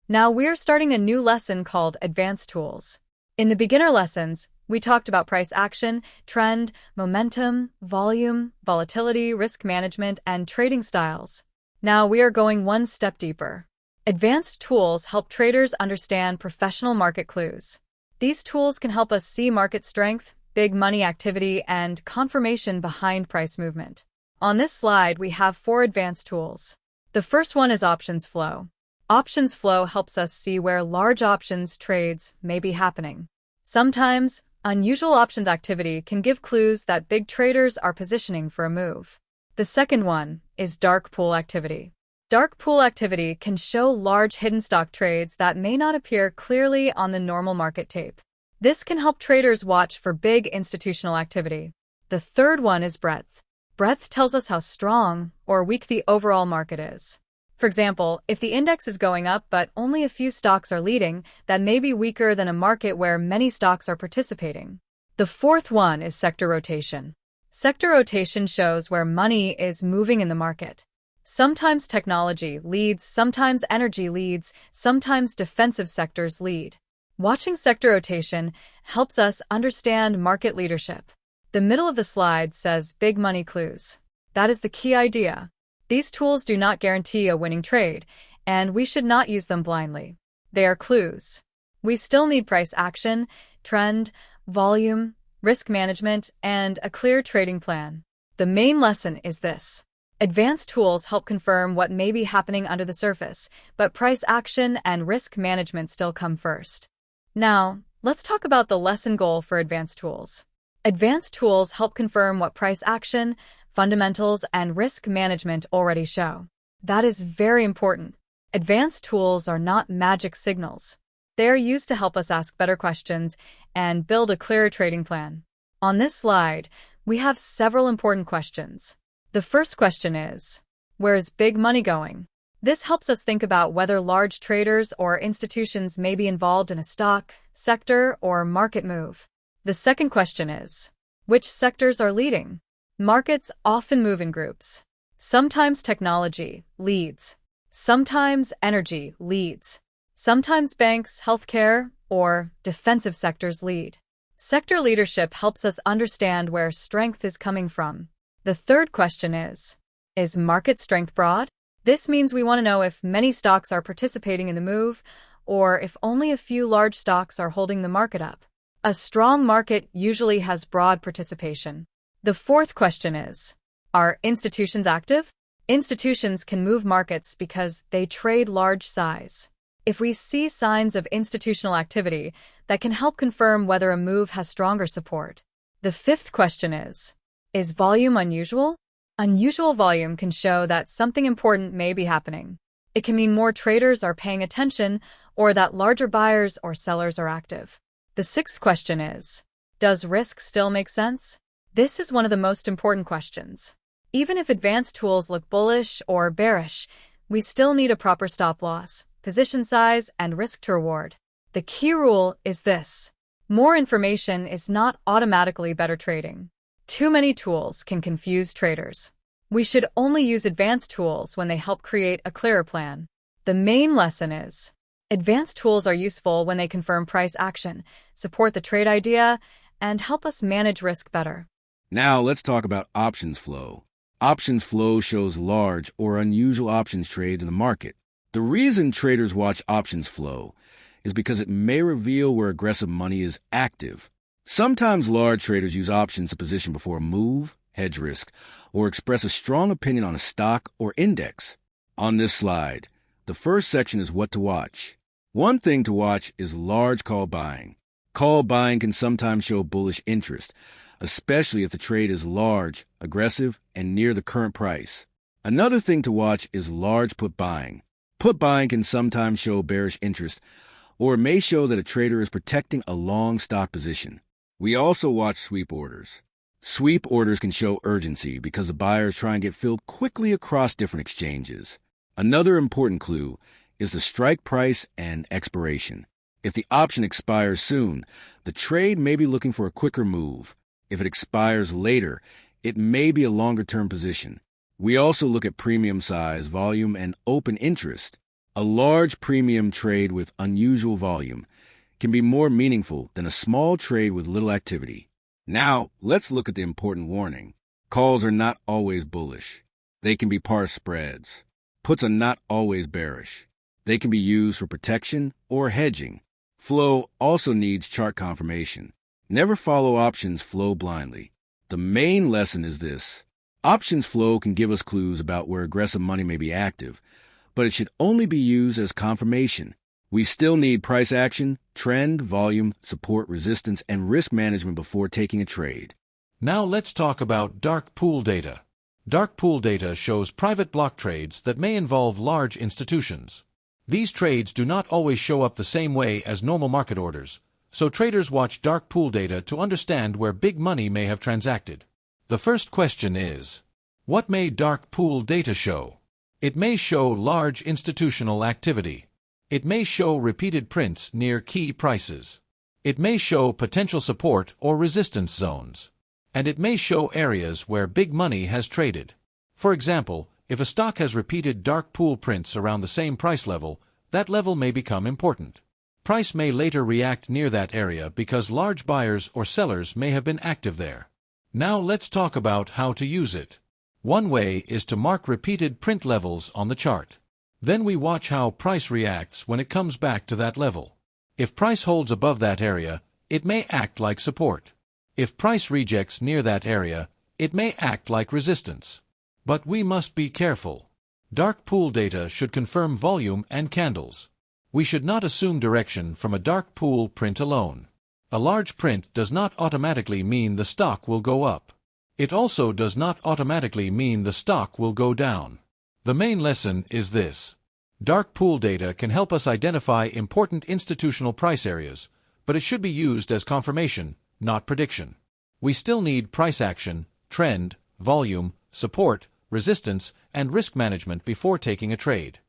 Now we're starting a new lesson called Advanced Tools. In the beginner lessons, we talked about price action, trend, momentum, volume, volatility, risk management, and trading styles. Now we are going one step deeper. Advanced tools help traders understand professional market clues. These tools can help us see market strength, big money activity, and confirmation behind price movement. On this slide, we have 4 advanced tools. The first one is Options Flow. Options Flow helps us see where large options trades may be happening. Sometimes, unusual options activity can give clues that big traders are positioning for a move. The second one is Dark Pool Activity. Dark pool activity can show large hidden stock trades that may not appear clearly on the normal market tape. This can help traders watch for big institutional activity. The third one is Breadth. Breadth tells us how strong or weak the overall market is. For example, if the index is going up but only a few stocks are leading, that may be weaker than a market where many stocks are participating. The fourth one is Sector Rotation. Sector rotation shows where money is moving in the market. Sometimes technology leads, sometimes energy leads, sometimes defensive sectors lead. Watching sector rotation helps us understand market leadership. The middle of the slide says Big Money Clues. That is the key idea. These tools do not guarantee a winning trade, and we should not use them blindly. They are clues. We still need price action, trend, volume, risk management, and a clear trading plan. The main lesson is this. Advanced tools help confirm what may be happening under the surface, but price action and risk management still come first. Now, let's talk about the lesson goal for advanced tools. Advanced tools help confirm what price action, fundamentals, and risk management already show. That is very important. Advanced tools are not magic signals. They are used to help us ask better questions and build a clearer trading plan. On this slide, we have several important questions. The first question is, where is big money going? This helps us think about whether large traders or institutions may be involved in a stock, sector, or market move. The second question is, which sectors are leading? Markets often move in groups. Sometimes technology leads. Sometimes energy leads. Sometimes banks, healthcare, or defensive sectors lead. Sector leadership helps us understand where strength is coming from. The third question is market strength broad? This means we want to know if many stocks are participating in the move, or if only a few large stocks are holding the market up. A strong market usually has broad participation. The fourth question is, are institutions active? Institutions can move markets because they trade large size. If we see signs of institutional activity, that can help confirm whether a move has stronger support. The fifth question is volume unusual? Unusual volume can show that something important may be happening. It can mean more traders are paying attention or that larger buyers or sellers are active. The sixth question is, does risk still make sense? This is one of the most important questions. Even if advanced tools look bullish or bearish, we still need a proper stop loss, position size, and risk to reward. The key rule is this. More information is not automatically better trading. Too many tools can confuse traders. We should only use advanced tools when they help create a clearer plan. The main lesson is, advanced tools are useful when they confirm price action, support the trade idea, and help us manage risk better. Now let's talk about options flow. Options flow shows large or unusual options trades in the market. The reason traders watch options flow is because it may reveal where aggressive money is active. Sometimes large traders use options to position before a move, hedge risk, or express a strong opinion on a stock or index. On this slide, the first section is what to watch. One thing to watch is large call buying. Call buying can sometimes show bullish interest, especially if the trade is large, aggressive, and near the current price. Another thing to watch is large put buying. Put buying can sometimes show bearish interest, or it may show that a trader is protecting a long stock position. We also watch sweep orders. Sweep orders can show urgency because the buyer is trying to get filled quickly across different exchanges. Another important clue is the strike price and expiration. If the option expires soon, the trade may be looking for a quicker move. If it expires later, it may be a longer-term position. We also look at premium size, volume, and open interest. A large premium trade with unusual volume can be more meaningful than a small trade with little activity. Now, let's look at the important warning. Calls are not always bullish. They can be par spreads. Puts are not always bearish. They can be used for protection or hedging. Flow also needs chart confirmation. Never follow options flow blindly. The main lesson is this. Options flow can give us clues about where aggressive money may be active, but it should only be used as confirmation. We still need price action, trend, volume, support, resistance, and risk management before taking a trade. Now let's talk about dark pool data. Dark pool data shows private block trades that may involve large institutions. These trades do not always show up the same way as normal market orders, so traders watch dark pool data to understand where big money may have transacted. The first question is, what may dark pool data show? It may show large institutional activity. It may show repeated prints near key prices. It may show potential support or resistance zones. And it may show areas where big money has traded. For example, if a stock has repeated dark pool prints around the same price level, that level may become important. Price may later react near that area because large buyers or sellers may have been active there. Now let's talk about how to use it. One way is to mark repeated print levels on the chart. Then we watch how price reacts when it comes back to that level. If price holds above that area, it may act like support. If price rejects near that area, it may act like resistance. But we must be careful. Dark pool data should confirm volume and candles. We should not assume direction from a dark pool print alone. A large print does not automatically mean the stock will go up. It also does not automatically mean the stock will go down. The main lesson is this. Dark pool data can help us identify important institutional price areas, but it should be used as confirmation, not prediction. We still need price action, trend, volume, support, resistance, and risk management before taking a trade.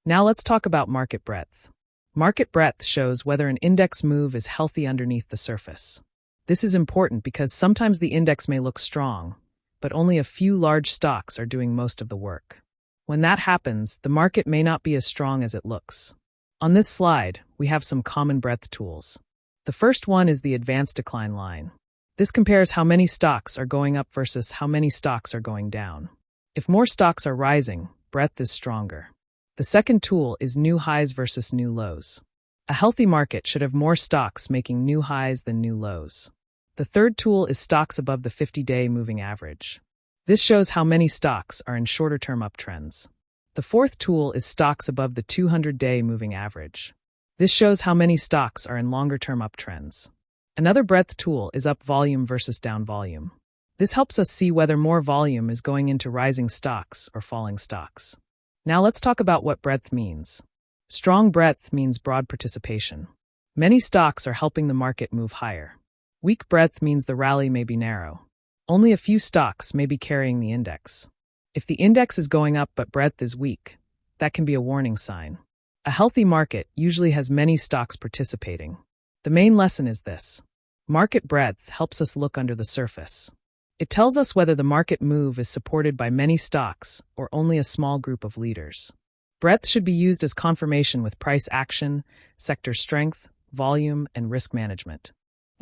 Now let's talk about market breadth. Market breadth shows whether an index move is healthy underneath the surface. This is important because sometimes the index may look strong, but only a few large stocks are doing most of the work. When that happens, the market may not be as strong as it looks. On this slide, we have some common breadth tools. The first one is the advanced decline line. This compares how many stocks are going up versus how many stocks are going down. If more stocks are rising, breadth is stronger. The second tool is new highs versus new lows. A healthy market should have more stocks making new highs than new lows. The third tool is stocks above the 50-day moving average. This shows how many stocks are in shorter-term uptrends. The fourth tool is stocks above the 200-day moving average. This shows how many stocks are in longer-term uptrends. Another breadth tool is up volume versus down volume. This helps us see whether more volume is going into rising stocks or falling stocks. Now let's talk about what breadth means. Strong breadth means broad participation. Many stocks are helping the market move higher. Weak breadth means the rally may be narrow. Only a few stocks may be carrying the index. If the index is going up but breadth is weak, that can be a warning sign. A healthy market usually has many stocks participating. The main lesson is this. Market breadth helps us look under the surface. It tells us whether the market move is supported by many stocks or only a small group of leaders. Breadth should be used as confirmation with price action, sector strength, volume, and risk management.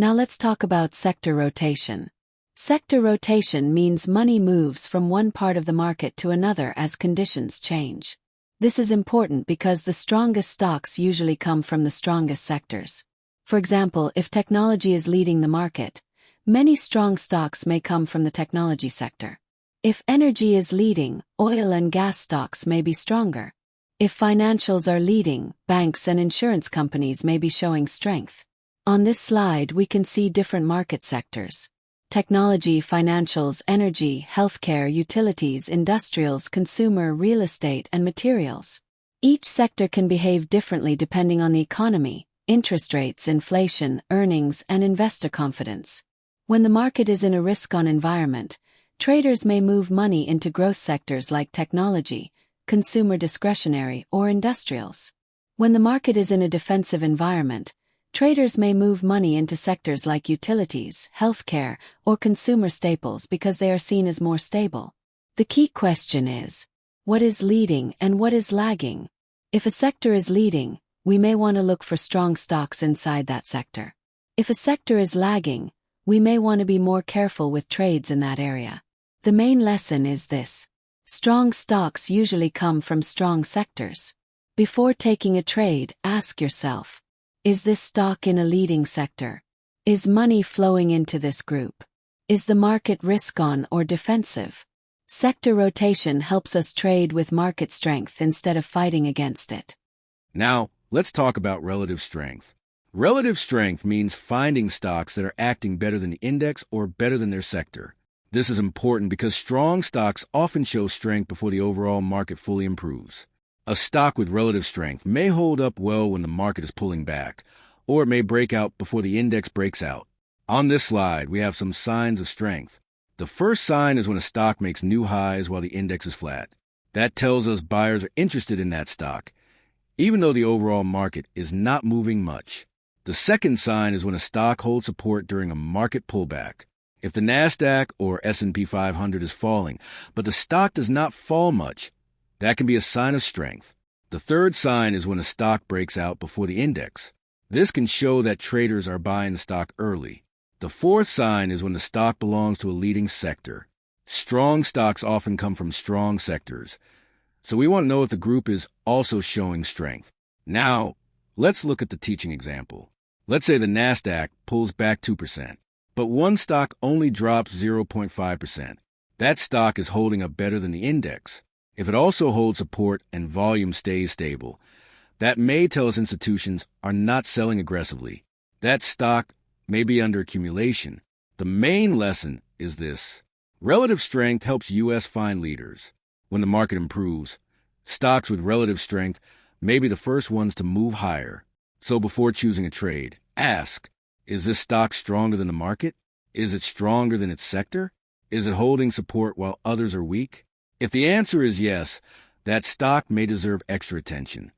Now let's talk about sector rotation. Sector rotation means money moves from one part of the market to another as conditions change. This is important because the strongest stocks usually come from the strongest sectors. For example, if technology is leading the market, many strong stocks may come from the technology sector. If energy is leading, oil and gas stocks may be stronger. If financials are leading, banks and insurance companies may be showing strength. On this slide, we can see different market sectors. Technology, financials, energy, healthcare, utilities, industrials, consumer, real estate, and materials. Each sector can behave differently depending on the economy, interest rates, inflation, earnings, and investor confidence. When the market is in a risk-on environment, traders may move money into growth sectors like technology, consumer discretionary, or industrials. When the market is in a defensive environment, traders may move money into sectors like utilities, healthcare, or consumer staples because they are seen as more stable. The key question is, what is leading and what is lagging? If a sector is leading, we may want to look for strong stocks inside that sector. If a sector is lagging, we may want to be more careful with trades in that area. The main lesson is this: strong stocks usually come from strong sectors. Before taking a trade, ask yourself, is this stock in a leading sector? Is money flowing into this group? Is the market risk-on or defensive? Sector rotation helps us trade with market strength instead of fighting against it. Now, let's talk about relative strength. Relative strength means finding stocks that are acting better than the index or better than their sector. This is important because strong stocks often show strength before the overall market fully improves. A stock with relative strength may hold up well when the market is pulling back, or it may break out before the index breaks out. On this slide, we have some signs of strength. The first sign is when a stock makes new highs while the index is flat. That tells us buyers are interested in that stock, even though the overall market is not moving much. The second sign is when a stock holds support during a market pullback. If the Nasdaq or S&P 500 is falling, but the stock does not fall much, that can be a sign of strength. The third sign is when a stock breaks out before the index. This can show that traders are buying the stock early. The fourth sign is when the stock belongs to a leading sector. Strong stocks often come from strong sectors, so we want to know if the group is also showing strength. Now, let's look at the teaching example. Let's say the Nasdaq pulls back 2%, but one stock only drops 0.5%. That stock is holding up better than the index. If it also holds support and volume stays stable, that may tell us institutions are not selling aggressively. That stock may be under accumulation. The main lesson is this: relative strength helps U.S. find leaders. When the market improves, stocks with relative strength may be the first ones to move higher. So before choosing a trade, ask, is this stock stronger than the market? Is it stronger than its sector? Is it holding support while others are weak? If the answer is yes, that stock may deserve extra attention.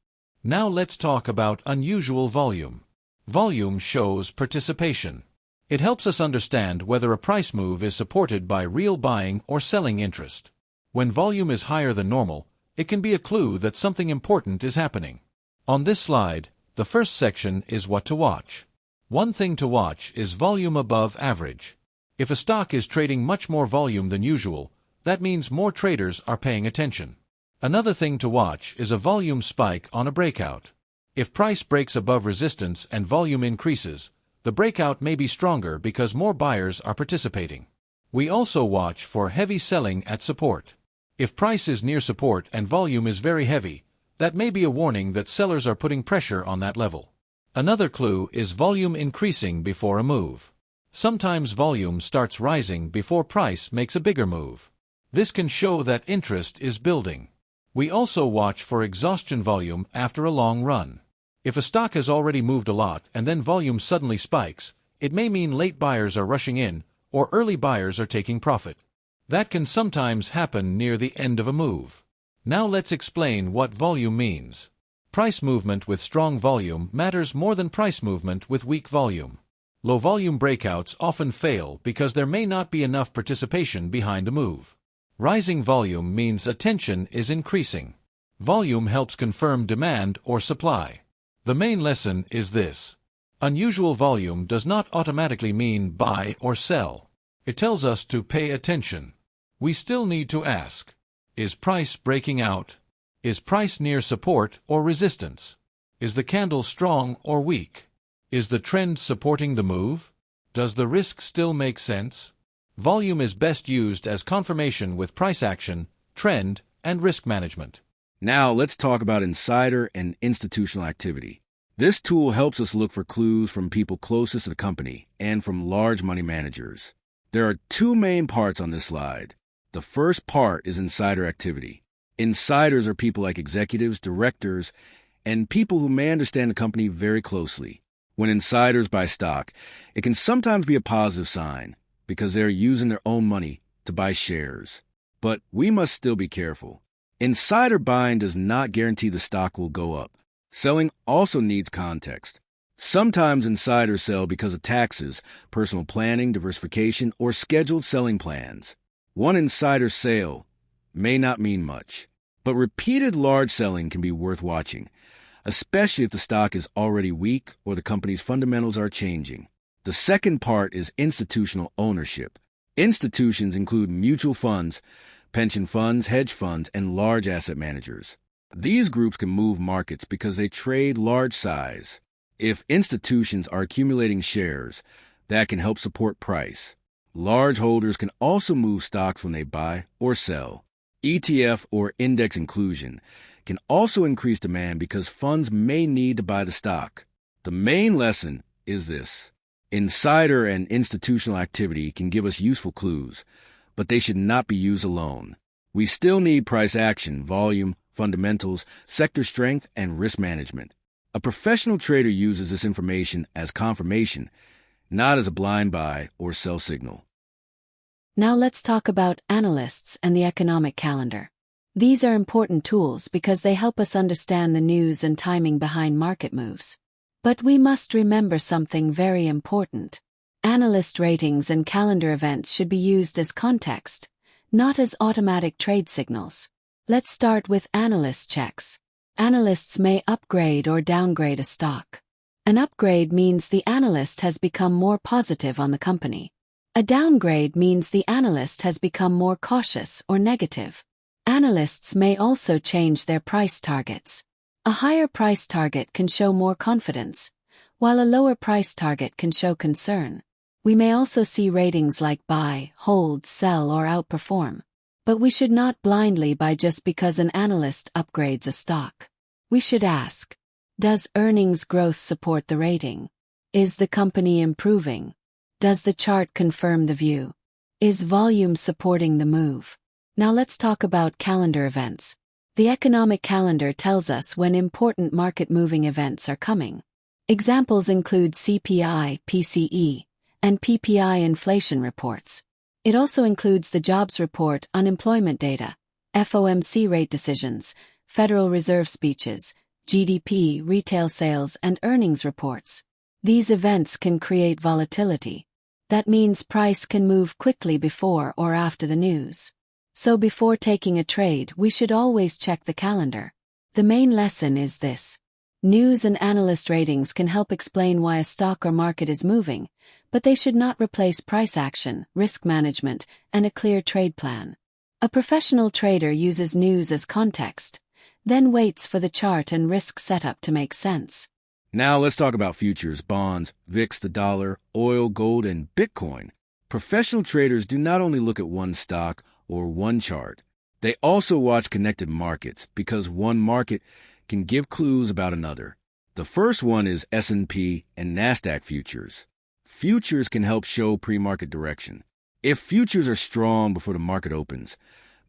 Now let's talk about unusual volume. Volume shows participation. It helps us understand whether a price move is supported by real buying or selling interest. When volume is higher than normal, it can be a clue that something important is happening. On this slide, the first section is what to watch. One thing to watch is volume above average. If a stock is trading much more volume than usual, that means more traders are paying attention. Another thing to watch is a volume spike on a breakout. If price breaks above resistance and volume increases, the breakout may be stronger because more buyers are participating. We also watch for heavy selling at support. If price is near support and volume is very heavy, that may be a warning that sellers are putting pressure on that level. Another clue is volume increasing before a move. Sometimes volume starts rising before price makes a bigger move. This can show that interest is building. We also watch for exhaustion volume after a long run. If a stock has already moved a lot and then volume suddenly spikes, it may mean late buyers are rushing in or early buyers are taking profit. That can sometimes happen near the end of a move. Now let's explain what volume means. Price movement with strong volume matters more than price movement with weak volume. Low volume breakouts often fail because there may not be enough participation behind the move. Rising volume means attention is increasing. Volume helps confirm demand or supply. The main lesson is this: unusual volume does not automatically mean buy or sell. It tells us to pay attention. We still need to ask, is price breaking out? Is price near support or resistance? Is the candle strong or weak? Is the trend supporting the move? Does the risk still make sense? Volume is best used as confirmation with price action, trend, and risk management. Now let's talk about insider and institutional activity. This tool helps us look for clues from people closest to the company and from large money managers. There are two main parts on this slide. The first part is insider activity. Insiders are people like executives, directors, and people who may understand the company very closely. When insiders buy stock, it can sometimes be a positive sign, because they're using their own money to buy shares. But we must still be careful. Insider buying does not guarantee the stock will go up. Selling also needs context. Sometimes insiders sell because of taxes, personal planning, diversification, or scheduled selling plans. One insider sale may not mean much. But repeated large selling can be worth watching, especially if the stock is already weak or the company's fundamentals are changing. The second part is institutional ownership. Institutions include mutual funds, pension funds, hedge funds, and large asset managers. These groups can move markets because they trade large size. If institutions are accumulating shares, that can help support price. Large holders can also move stocks when they buy or sell. ETF or index inclusion can also increase demand because funds may need to buy the stock. The main lesson is this. Insider and institutional activity can give us useful clues, but they should not be used alone. We still need price action, volume, fundamentals, sector strength, and risk management. A professional trader uses this information as confirmation, not as a blind buy or sell signal. Now let's talk about analysts and the economic calendar. These are important tools because they help us understand the news and timing behind market moves. But we must remember something very important. Analyst ratings and calendar events should be used as context, not as automatic trade signals. Let's start with analyst checks. Analysts may upgrade or downgrade a stock. An upgrade means the analyst has become more positive on the company. A downgrade means the analyst has become more cautious or negative. Analysts may also change their price targets. A higher price target can show more confidence, while a lower price target can show concern. We may also see ratings like buy, hold, sell, or outperform. But we should not blindly buy just because an analyst upgrades a stock. We should ask, does earnings growth support the rating? Is the company improving? Does the chart confirm the view? Is volume supporting the move? Now let's talk about calendar events. The economic calendar tells us when important market-moving events are coming. Examples include CPI, PCE, and PPI inflation reports. It also includes the jobs report, unemployment data, FOMC rate decisions, Federal Reserve speeches, GDP, retail sales, and earnings reports. These events can create volatility. That means price can move quickly before or after the news. So before taking a trade, we should always check the calendar. The main lesson is this. News and analyst ratings can help explain why a stock or market is moving, but they should not replace price action, risk management, and a clear trade plan. A professional trader uses news as context, then waits for the chart and risk setup to make sense. Now let's talk about futures, bonds, VIX, the dollar, oil, gold, and Bitcoin. Professional traders do not only look at one stock or one chart. They also watch connected markets because one market can give clues about another. The first one is S&P and NASDAQ futures. Futures can help show pre-market direction. If futures are strong before the market opens,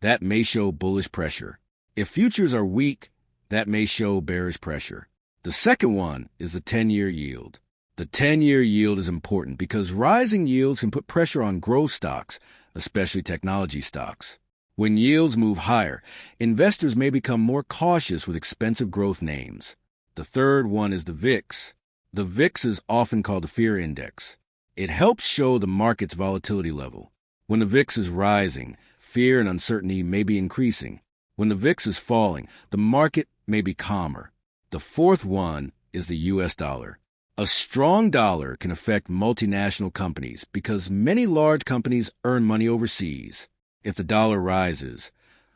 that may show bullish pressure. If futures are weak, that may show bearish pressure. The second one is the 10-year yield. The 10-year yield is important because rising yields can put pressure on growth stocks, especially technology stocks. When yields move higher, investors may become more cautious with expensive growth names. The third one is the VIX. The VIX is often called the fear index. It helps show the market's volatility level. When the VIX is rising, fear and uncertainty may be increasing. When the VIX is falling, the market may be calmer. The fourth one is the US dollar. A strong dollar can affect multinational companies because many large companies earn money overseas. If the dollar rises,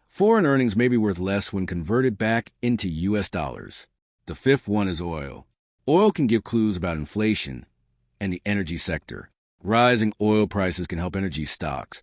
foreign earnings may be worth less when converted back into US dollars. The fifth one is oil. Oil can give clues about inflation and the energy sector. Rising oil prices can help energy stocks,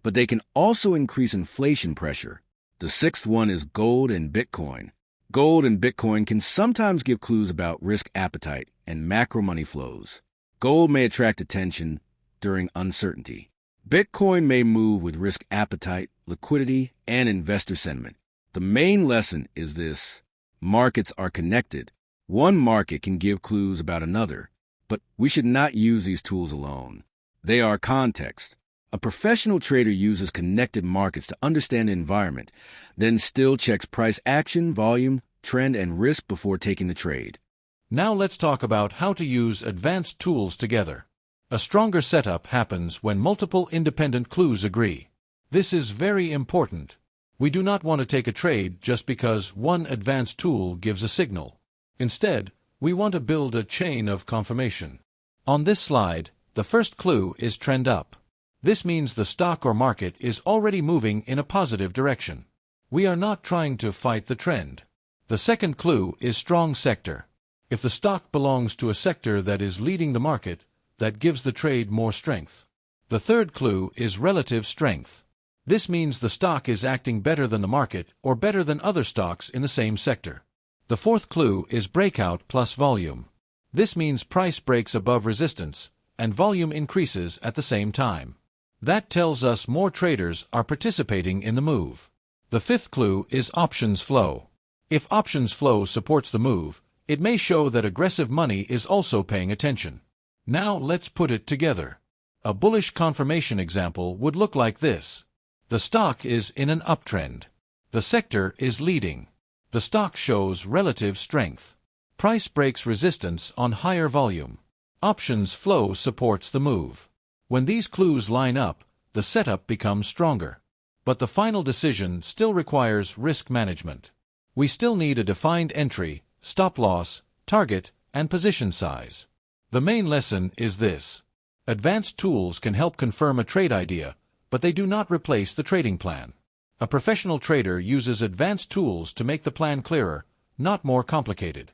but they can also increase inflation pressure. The sixth one is gold and Bitcoin. Gold and Bitcoin can sometimes give clues about risk appetite and macro money flows. Gold may attract attention during uncertainty. Bitcoin may move with risk appetite, liquidity, and investor sentiment. The main lesson is this. Markets are connected. One market can give clues about another, but we should not use these tools alone. They are context. A professional trader uses connected markets to understand the environment, then still checks price action, volume, trend, and risk before taking the trade. Now let's talk about how to use advanced tools together. A stronger setup happens when multiple independent clues agree. This is very important. We do not want to take a trade just because one advanced tool gives a signal. Instead, we want to build a chain of confirmation. On this slide, the first clue is trend up. This means the stock or market is already moving in a positive direction. We are not trying to fight the trend. The second clue is strong sector. If the stock belongs to a sector that is leading the market, that gives the trade more strength. The third clue is relative strength. This means the stock is acting better than the market or better than other stocks in the same sector. The fourth clue is breakout plus volume. This means price breaks above resistance and volume increases at the same time. That tells us more traders are participating in the move. The fifth clue is options flow. If options flow supports the move, it may show that aggressive money is also paying attention. Now let's put it together. A bullish confirmation example would look like this. The stock is in an uptrend. The sector is leading. The stock shows relative strength. Price breaks resistance on higher volume. Options flow supports the move. When these clues line up, the setup becomes stronger. But the final decision still requires risk management. We still need a defined entry, stop loss, target, and position size. The main lesson is this. Advanced tools can help confirm a trade idea, but they do not replace the trading plan. A professional trader uses advanced tools to make the plan clearer, not more complicated.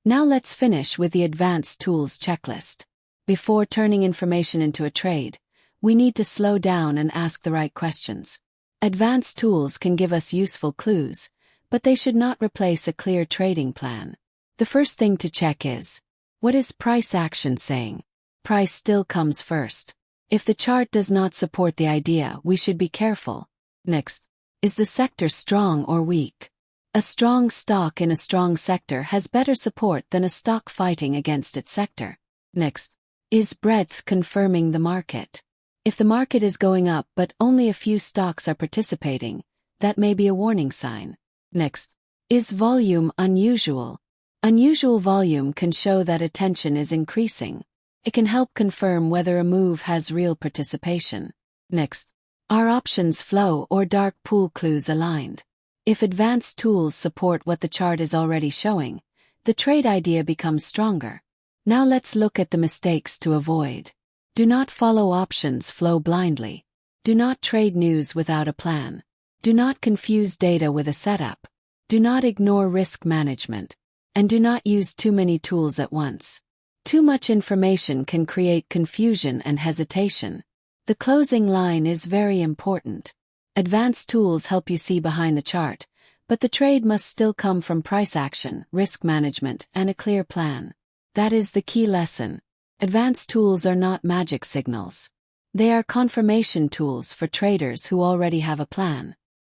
Now let's finish with the advanced tools checklist. Before turning information into a trade, we need to slow down and ask the right questions. Advanced tools can give us useful clues, but they should not replace a clear trading plan. The first thing to check is, what is price action saying? Price still comes first. If the chart does not support the idea, we should be careful. Next, is the sector strong or weak? A strong stock in a strong sector has better support than a stock fighting against its sector. Next, is breadth confirming the market? If the market is going up but only a few stocks are participating, that may be a warning sign. Next, is volume unusual? Unusual volume can show that attention is increasing. It can help confirm whether a move has real participation. Next, are options flow or dark pool clues aligned? If advanced tools support what the chart is already showing, the trade idea becomes stronger. Now let's look at the mistakes to avoid. Do not follow options flow blindly. Do not trade news without a plan. Do not confuse data with a setup. Do not ignore risk management. And do not use too many tools at once. Too much information can create confusion and hesitation. The closing line is very important. Advanced tools help you see behind the chart, but the trade must still come from price action, risk management, and a clear plan. That is the key lesson. Advanced tools are not magic signals. They are confirmation tools for traders who already have a plan.